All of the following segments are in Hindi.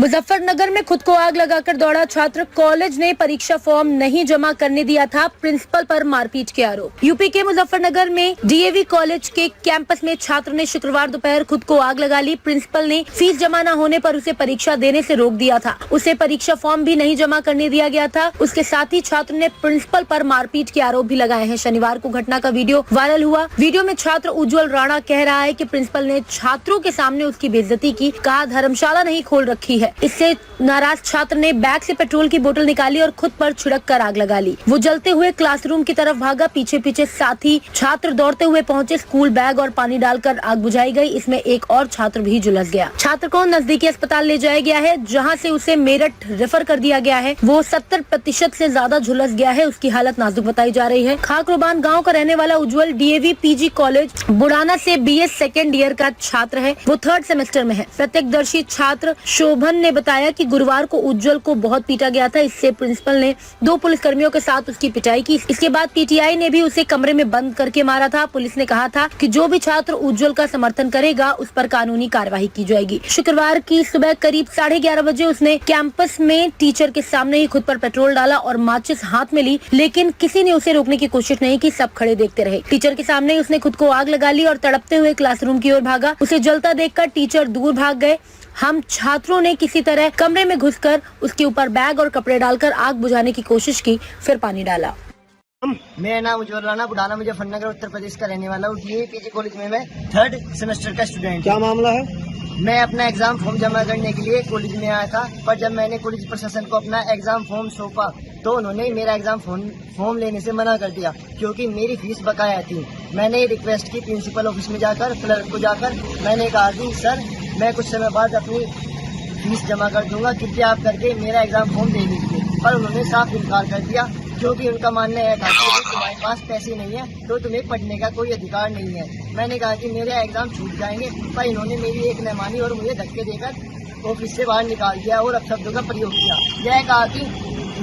मुजफ्फरनगर में खुद को आग लगाकर दौड़ा छात्र। कॉलेज ने परीक्षा फॉर्म नहीं जमा करने दिया था, प्रिंसिपल पर मारपीट के आरोप। यूपी के मुजफ्फरनगर में डीएवी कॉलेज के कैंपस में छात्र ने शुक्रवार दोपहर खुद को आग लगा ली। प्रिंसिपल ने फीस जमा न होने पर उसे परीक्षा देने से रोक दिया था। उसे परीक्षा फॉर्म भी नहीं जमा करने दिया गया था। उसके साथ ही छात्र ने प्रिंसिपल पर मारपीट के आरोप भी लगाए हैं। शनिवार को घटना का वीडियो वायरल हुआ। वीडियो में छात्र उज्जवल राणा कह रहा है कि प्रिंसिपल ने छात्रों के सामने उसकी बेइज्जती की, कहा धर्मशाला नहीं खोल रखी है। इससे नाराज छात्र ने बैग से पेट्रोल की बोतल निकाली और खुद पर छिड़क कर आग लगा ली। वो जलते हुए क्लासरूम की तरफ भागा। पीछे पीछे साथी छात्र दौड़ते हुए पहुंचे। स्कूल बैग और पानी डालकर आग बुझाई गई। इसमें एक और छात्र भी झुलस गया। छात्र को नजदीकी अस्पताल ले जाया गया है, जहां से उसे मेरठ रेफर कर दिया गया है। वो 70% से ज्यादा झुलस गया है। उसकी हालत नाजुक बताई जा रही है। खाकरुबान गाँव का रहने वाला उज्जवल डीएवी पीजी कॉलेज बुढ़ाना से BS सेकेंड ईयर का छात्र है। वो 3rd सेमेस्टर में है। प्रत्यक्षदर्शी छात्र शोभन ने बताया कि गुरुवार को उज्जवल को बहुत पीटा गया था। इससे प्रिंसिपल ने 2 पुलिसकर्मियों के साथ उसकी पिटाई की। इसके बाद PTI ने भी उसे कमरे में बंद करके मारा था। पुलिस ने कहा था कि जो भी छात्र उज्जवल का समर्थन करेगा उस पर कानूनी कार्रवाई की जाएगी। शुक्रवार की सुबह करीब 11:30 बजे उसने कैंपस में टीचर के सामने ही खुद पर पेट्रोल डाला और माचिस हाथ में ली, लेकिन किसी ने उसे रोकने की कोशिश नहीं की। सब खड़े देखते रहे। टीचर के सामने उसने खुद को आग लगा ली और तड़पते हुए क्लासरूम की ओर भागा। उसे जलता देखकर टीचर दूर भाग गए। हम छात्रों ने किसी तरह कमरे में घुसकर उसके ऊपर बैग और कपड़े डालकर आग बुझाने की कोशिश की, फिर पानी डाला। मेरा नाम उज्जवल राणा, बुढ़ाना मुजफ्फरनगर उत्तर प्रदेश का रहने वाला हूँ। डीएवी पीजी कॉलेज में मैं 3rd सेमेस्टर का स्टूडेंट। क्या मामला है? मैं अपना एग्जाम फॉर्म जमा करने के लिए कॉलेज में आया था, पर जब मैंने कॉलेज प्रशासन को अपना एग्जाम फॉर्म सौंपा तो उन्होंने मेरा एग्जाम फॉर्म लेने से मना कर दिया, क्योंकि मेरी फीस बकाया थी। मैंने रिक्वेस्ट की प्रिंसिपल ऑफिस में जाकर, क्लर्क को जाकर। मैंने कहा कि सर, मैं कुछ समय बाद अपनी फीस जमा कर दूंगा, कृपया आप करके मेरा एग्जाम फॉर्म दे दीजिए। पर उन्होंने साफ इनकार कर दिया, क्योंकि उनका मानना है था कि यदि तुम्हारे पास पैसे नहीं है तो तुम्हें पढ़ने का कोई अधिकार नहीं है। मैंने कहा कि मेरे एग्जाम छूट जाएंगे, पर इन्होंने मेरी एक न मानी और मुझे धक्के देकर ऑफिस से बाहर निकाल दिया और अपशब्दों का प्रयोग किया। यह कहा कि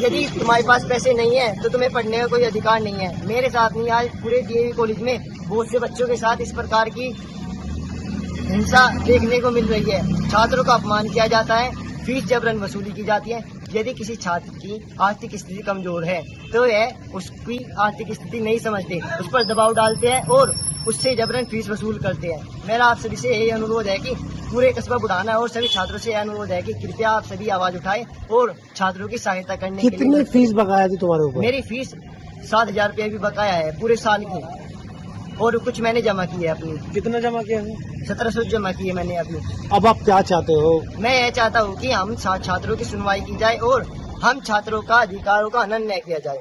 यदि तुम्हारे पास पैसे नहीं है तो तुम्हें पढ़ने का कोई अधिकार नहीं है। मेरे साथ नहीं, आज पूरे डीएवी कॉलेज में बहुत से बच्चों के साथ इस प्रकार की हिंसा देखने को मिल रही है। छात्रों का अपमान किया जाता है, फीस जबरन वसूली की जाती है। यदि किसी छात्र की आर्थिक स्थिति कमजोर है तो यह उसकी आर्थिक स्थिति नहीं समझते, उस पर दबाव डालते हैं और उससे जबरन फीस वसूल करते हैं। मेरा आप सभी से यही अनुरोध है कि पूरे कस्बा बुढ़ाना और सभी छात्रों से यह अनुरोध है कि कृपया आप सभी आवाज उठाएं और छात्रों की सहायता करने के लिए। कितनी फीस बकाया थी तुम्हारे ऊपर? मेरी फीस 7,000 रुपये भी बकाया है पूरे साल की, और कुछ मैंने जमा की है अपनी। कितना जमा किया है? 1700 जमा की है मैंने अपनी। अब आप क्या चाहते हो? मैं यह चाहता हूँ कि हम छात्रों की सुनवाई की जाए और हम छात्रों का अधिकारों का हनन न किया जाए।